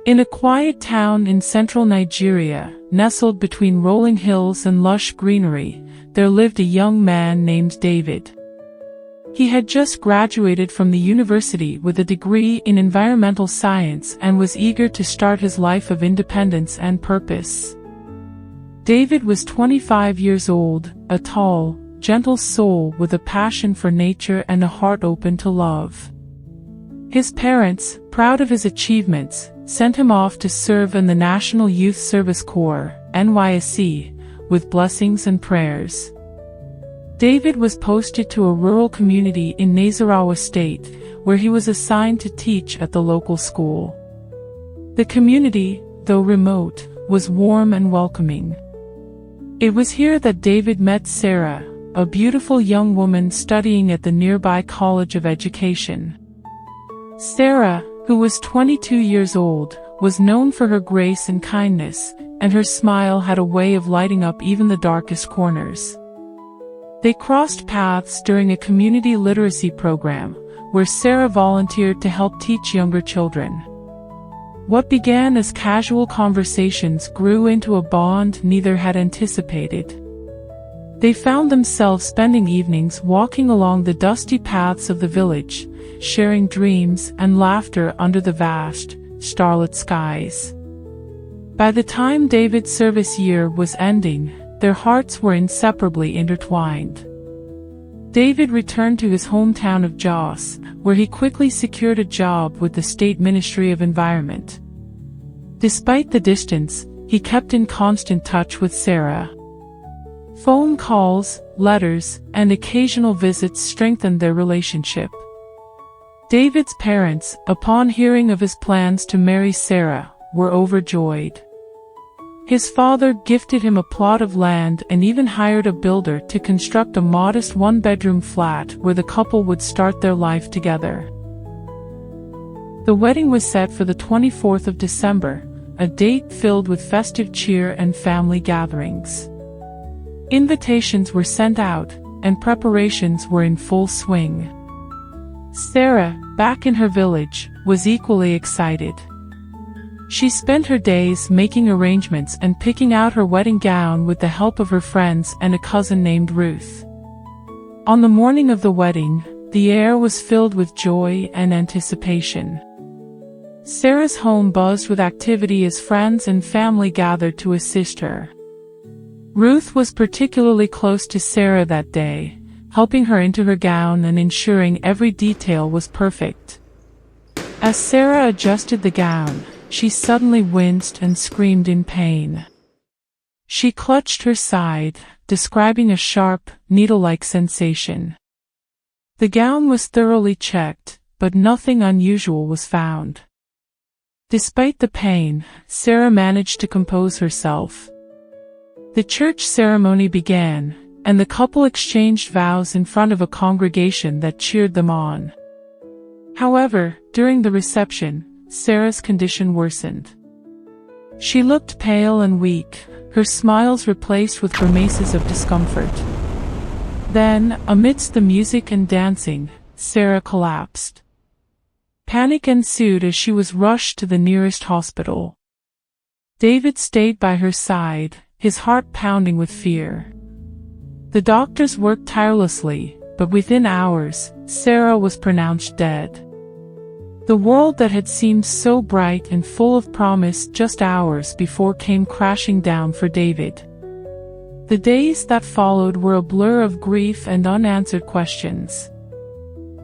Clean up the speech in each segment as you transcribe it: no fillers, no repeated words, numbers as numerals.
In a quiet town in central Nigeria, nestled between rolling hills and lush greenery, there lived a young man named David. He had just graduated from the university with a degree in environmental science and was eager to start his life of independence and purpose. David was 25 years old, a tall, gentle soul with a passion for nature and a heart open to love. His parents, proud of his achievements, sent him off to serve in the National Youth Service Corps, NYSC, with blessings and prayers. David was posted to a rural community in Nasarawa State, where he was assigned to teach at the local school. The community, though remote, was warm and welcoming. It was here that David met Sarah, a beautiful young woman studying at the nearby College of Education. Sarah, who was 22 years old, was known for her grace and kindness, and her smile had a way of lighting up even the darkest corners. They crossed paths during a community literacy program, where Sarah volunteered to help teach younger children. What began as casual conversations grew into a bond neither had anticipated. They found themselves spending evenings walking along the dusty paths of the village, sharing dreams and laughter under the vast, starlit skies. By the time David's service year was ending, their hearts were inseparably intertwined. David returned to his hometown of Jos, where he quickly secured a job with the State Ministry of Environment. Despite the distance, he kept in constant touch with Sarah. Phone calls, letters, and occasional visits strengthened their relationship. David's parents, upon hearing of his plans to marry Sarah, were overjoyed. His father gifted him a plot of land and even hired a builder to construct a modest one-bedroom flat where the couple would start their life together. The wedding was set for the 24th of December, a date filled with festive cheer and family gatherings. Invitations were sent out, and preparations were in full swing. Sarah, back in her village, was equally excited. She spent her days making arrangements and picking out her wedding gown with the help of her friends and a cousin named Ruth. On the morning of the wedding, the air was filled with joy and anticipation. Sarah's home buzzed with activity as friends and family gathered to assist her. Ruth was particularly close to Sarah that day, helping her into her gown and ensuring every detail was perfect. As Sarah adjusted the gown, she suddenly winced and screamed in pain. She clutched her side, describing a sharp, needle-like sensation. The gown was thoroughly checked, but nothing unusual was found. Despite the pain, Sarah managed to compose herself. The church ceremony began, and the couple exchanged vows in front of a congregation that cheered them on. However, during the reception, Sarah's condition worsened. She looked pale and weak, her smiles replaced with grimaces of discomfort. Then, amidst the music and dancing, Sarah collapsed. Panic ensued as she was rushed to the nearest hospital. David stayed by her side, his heart pounding with fear. The doctors worked tirelessly, but within hours, Sarah was pronounced dead. The world that had seemed so bright and full of promise just hours before came crashing down for David. The days that followed were a blur of grief and unanswered questions.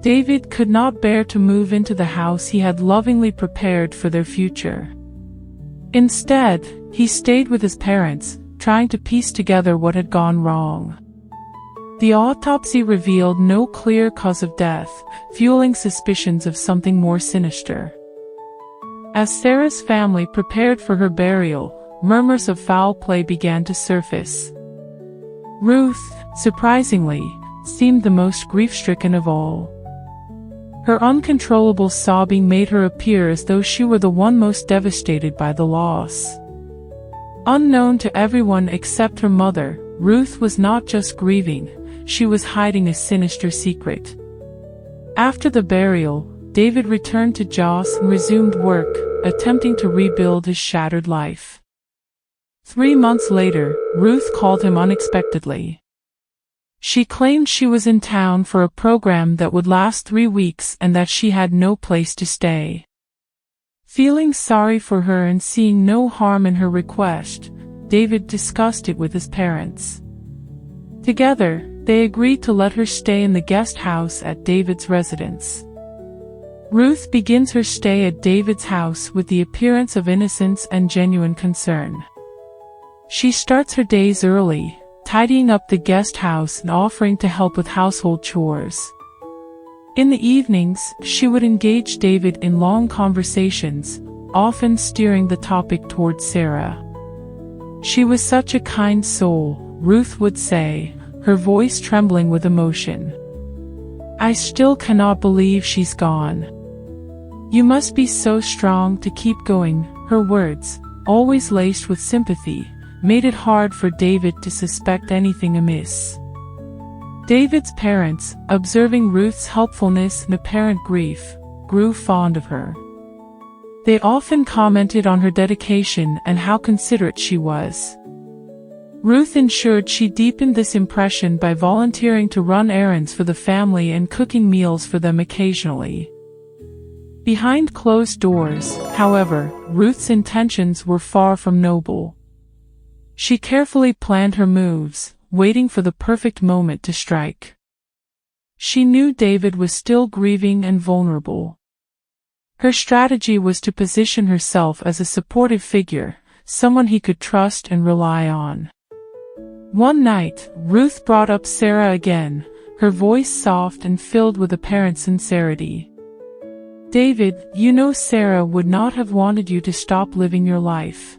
David could not bear to move into the house he had lovingly prepared for their future. Instead, he stayed with his parents, trying to piece together what had gone wrong. The autopsy revealed no clear cause of death, fueling suspicions of something more sinister. As Sarah's family prepared for her burial, murmurs of foul play began to surface. Ruth, surprisingly, seemed the most grief-stricken of all. Her uncontrollable sobbing made her appear as though she were the one most devastated by the loss. Unknown to everyone except her mother, Ruth was not just grieving, she was hiding a sinister secret. After the burial, David returned to Jos and resumed work, attempting to rebuild his shattered life. 3 months later, Ruth called him unexpectedly. She claimed she was in town for a program that would last 3 weeks and that she had no place to stay. Feeling sorry for her and seeing no harm in her request, David discussed it with his parents. Together, they agreed to let her stay in the guest house at David's residence. Ruth begins her stay at David's house with the appearance of innocence and genuine concern. She starts her days early, tidying up the guest house and offering to help with household chores. In the evenings, she would engage David in long conversations, often steering the topic towards Sarah. She was such a kind soul, Ruth would say, her voice trembling with emotion. I still cannot believe she's gone. You must be so strong to keep going. Her words, always laced with sympathy, made it hard for David to suspect anything amiss. David's parents, observing Ruth's helpfulness and apparent grief, grew fond of her. They often commented on her dedication and how considerate she was. Ruth ensured she deepened this impression by volunteering to run errands for the family and cooking meals for them occasionally. Behind closed doors, however, Ruth's intentions were far from noble. She carefully planned her moves, waiting for the perfect moment to strike. She knew David was still grieving and vulnerable. Her strategy was to position herself as a supportive figure, someone he could trust and rely on. One night, Ruth brought up Sarah again, her voice soft and filled with apparent sincerity. David, you know Sarah would not have wanted you to stop living your life.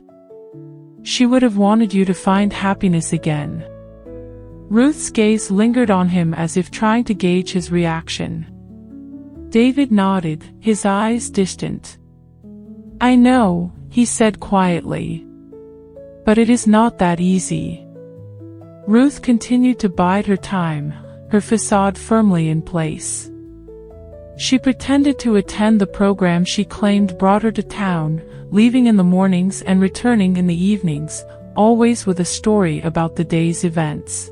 She would have wanted you to find happiness again. Ruth's gaze lingered on him as if trying to gauge his reaction. David nodded, his eyes distant. I know, he said quietly. But it is not that easy. Ruth continued to bide her time, her facade firmly in place. She pretended to attend the program she claimed brought her to town, leaving in the mornings and returning in the evenings, always with a story about the day's events.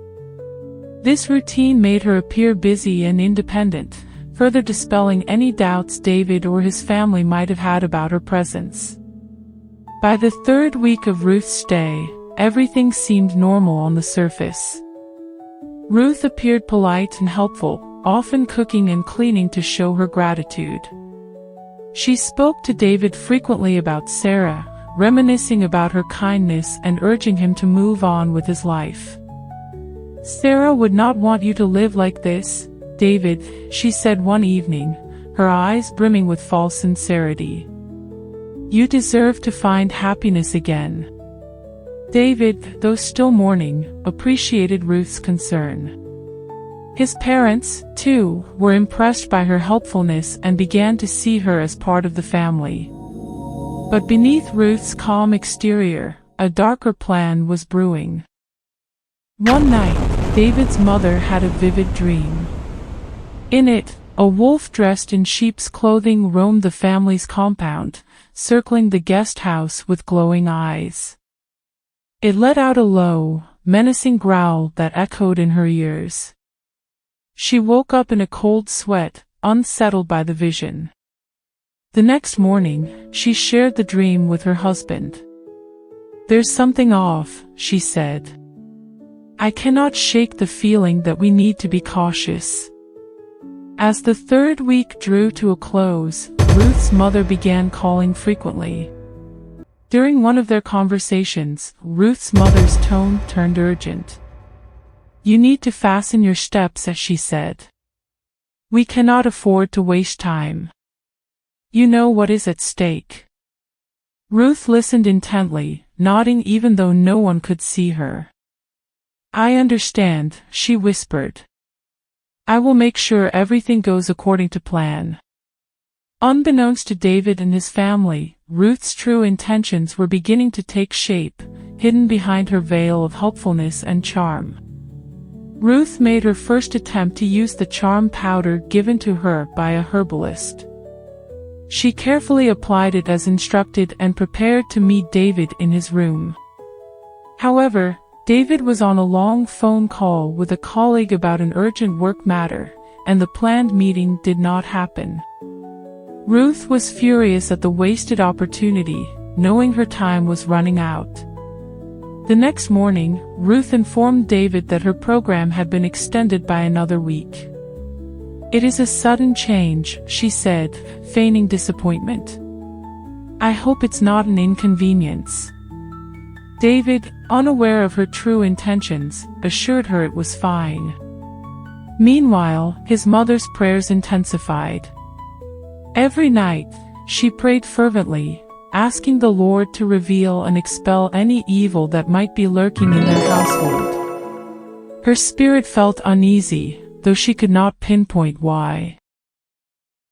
This routine made her appear busy and independent, further dispelling any doubts David or his family might have had about her presence. By the 3rd week of Ruth's stay, everything seemed normal on the surface. Ruth appeared polite and helpful, often cooking and cleaning to show her gratitude. She spoke to David frequently about Sarah, reminiscing about her kindness and urging him to move on with his life. Sarah would not want you to live like this, David, she said one evening, her eyes brimming with false sincerity. You deserve to find happiness again. David, though still mourning, appreciated Ruth's concern. His parents, too, were impressed by her helpfulness and began to see her as part of the family. But beneath Ruth's calm exterior, a darker plan was brewing. One night, David's mother had a vivid dream. In it, a wolf dressed in sheep's clothing roamed the family's compound, circling the guest house with glowing eyes. It let out a low, menacing growl that echoed in her ears. She woke up in a cold sweat, unsettled by the vision. The next morning, she shared the dream with her husband. There's something off, she said. I cannot shake the feeling that we need to be cautious. As the 3rd week drew to a close, Ruth's mother began calling frequently. During one of their conversations, Ruth's mother's tone turned urgent. You need to fasten your steps, as she said. We cannot afford to waste time. You know what is at stake. Ruth listened intently, nodding even though no one could see her. I understand, she whispered. I will make sure everything goes according to plan. Unbeknownst to David and his family, Ruth's true intentions were beginning to take shape, hidden behind her veil of helpfulness and charm. Ruth made her first attempt to use the charm powder given to her by a herbalist. She carefully applied it as instructed and prepared to meet David in his room. However, David was on a long phone call with a colleague about an urgent work matter, and the planned meeting did not happen. Ruth was furious at the wasted opportunity, knowing her time was running out. The next morning, Ruth informed David that her program had been extended by another week. "It is a sudden change," she said, feigning disappointment. "I hope it's not an inconvenience." David, unaware of her true intentions, assured her it was fine. Meanwhile, his mother's prayers intensified. Every night, she prayed fervently, asking the Lord to reveal and expel any evil that might be lurking in their household. Her spirit felt uneasy, though she could not pinpoint why.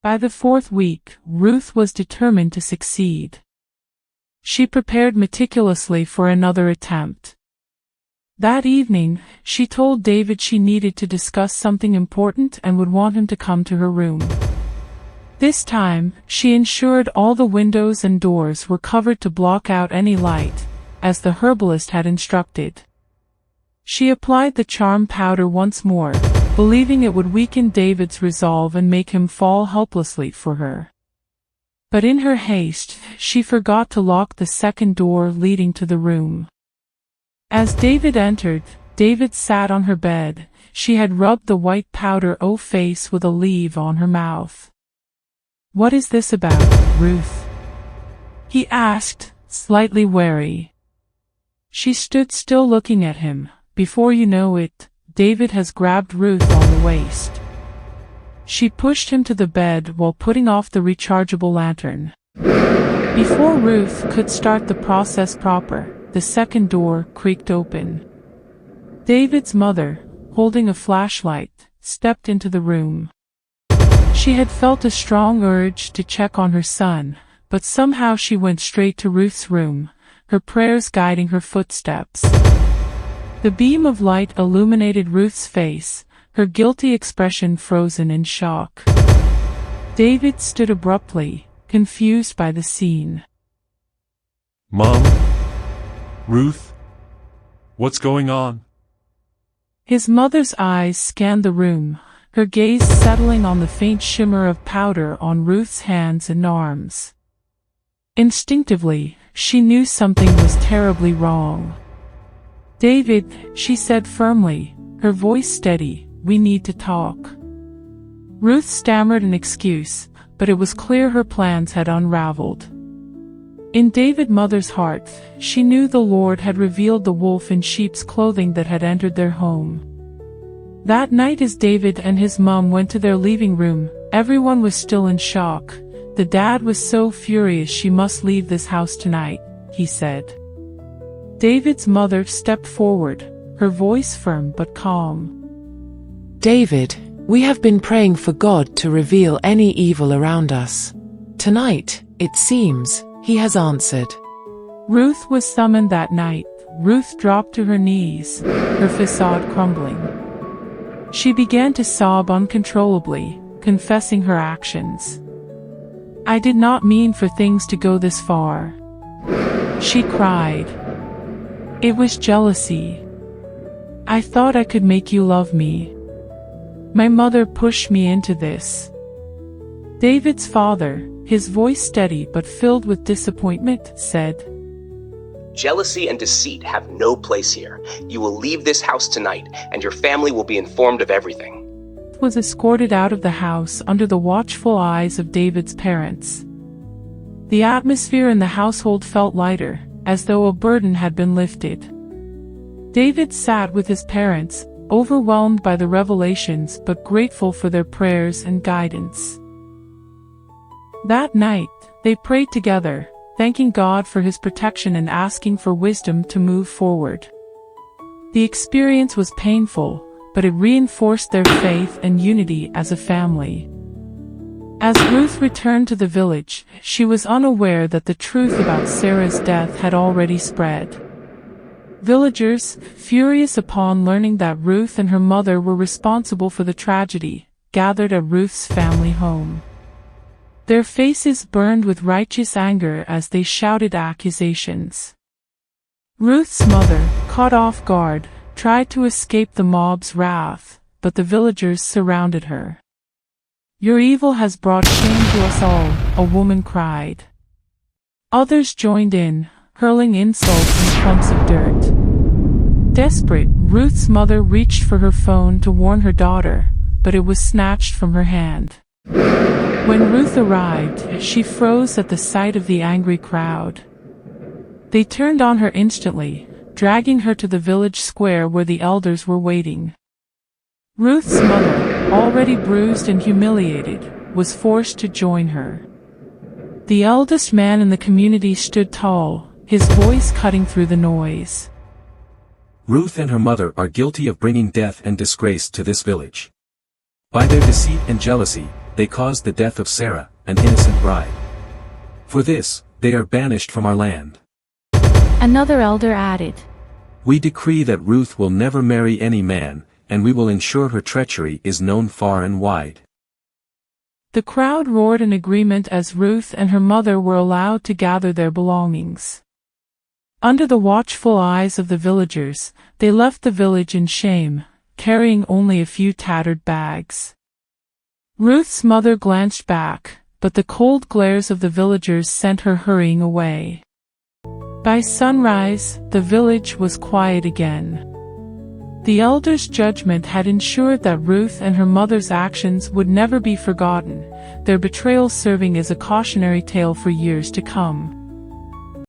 By the fourth week, Ruth was determined to succeed. She prepared meticulously for another attempt. That evening, she told David she needed to discuss something important and would want him to come to her room. This time, she ensured all the windows and doors were covered to block out any light, as the herbalist had instructed. She applied the charm powder once more, believing it would weaken David's resolve and make him fall helplessly for her. But in her haste, she forgot to lock the second door leading to the room. As David entered, David sat on her bed. She had rubbed the white powder face with a leaf on her mouth. "What is this about, Ruth?" he asked, slightly wary. She stood still looking at him. Before you know it, David has grabbed Ruth on the waist. She pushed him to the bed while putting off the rechargeable lantern. Before Ruth could start the process proper, the second door creaked open. David's mother, holding a flashlight, stepped into the room. She had felt a strong urge to check on her son, but somehow she went straight to Ruth's room, her prayers guiding her footsteps. The beam of light illuminated Ruth's face, her guilty expression frozen in shock. David stood abruptly, confused by the scene. "Mom? Ruth? What's going on?" His mother's eyes scanned the room, her gaze settling on the faint shimmer of powder on Ruth's hands and arms. Instinctively, she knew something was terribly wrong. "David," she said firmly, her voice steady, "we need to talk." Ruth stammered an excuse, but it was clear her plans had unraveled. In David's mother's heart, she knew the Lord had revealed the wolf in sheep's clothing that had entered their home. That night as David and his mom went to their living room, everyone was still in shock. The dad was so furious she must leave this house tonight, he said. David's mother stepped forward, her voice firm but calm. "David, we have been praying for God to reveal any evil around us. Tonight, it seems, He has answered." Ruth was summoned that night. Ruth dropped to her knees, her facade crumbling. She began to sob uncontrollably, confessing her actions. "I did not mean for things to go this far," she cried. "It was jealousy. I thought I could make you love me. My mother pushed me into this." David's father, his voice steady but filled with disappointment, said, "Jealousy and deceit have no place here. You will leave this house tonight, and your family will be informed of everything." Was escorted out of the house under the watchful eyes of David's parents. The atmosphere in the household felt lighter, as though a burden had been lifted. David sat with his parents, overwhelmed by the revelations but grateful for their prayers and guidance. That night, they prayed together, thanking God for His protection and asking for wisdom to move forward. The experience was painful, but it reinforced their faith and unity as a family. As Ruth returned to the village, she was unaware that the truth about Sarah's death had already spread. Villagers, furious upon learning that Ruth and her mother were responsible for the tragedy, gathered at Ruth's family home. Their faces burned with righteous anger as they shouted accusations. Ruth's mother, caught off guard, tried to escape the mob's wrath, but the villagers surrounded her. "Your evil has brought shame to us all," a woman cried. Others joined in, hurling insults and clumps of dirt. Desperate, Ruth's mother reached for her phone to warn her daughter, but it was snatched from her hand. When Ruth arrived, she froze at the sight of the angry crowd. They turned on her instantly, dragging her to the village square where the elders were waiting. Ruth's mother, already bruised and humiliated, was forced to join her. The eldest man in the community stood tall, his voice cutting through the noise. Ruth and her mother are guilty of bringing death and disgrace to this village. By their deceit and jealousy, they caused the death of Sarah, an innocent bride. For this, they are banished from our land. Another elder added, We decree that Ruth will never marry any man, and we will ensure her treachery is known far and wide. The crowd roared in agreement as Ruth and her mother were allowed to gather their belongings. Under the watchful eyes of the villagers, they left the village in shame, carrying only a few tattered bags. Ruth's mother glanced back, but the cold glares of the villagers sent her hurrying away. By sunrise, the village was quiet again. The elders' judgment had ensured that Ruth and her mother's actions would never be forgotten, their betrayal serving as a cautionary tale for years to come.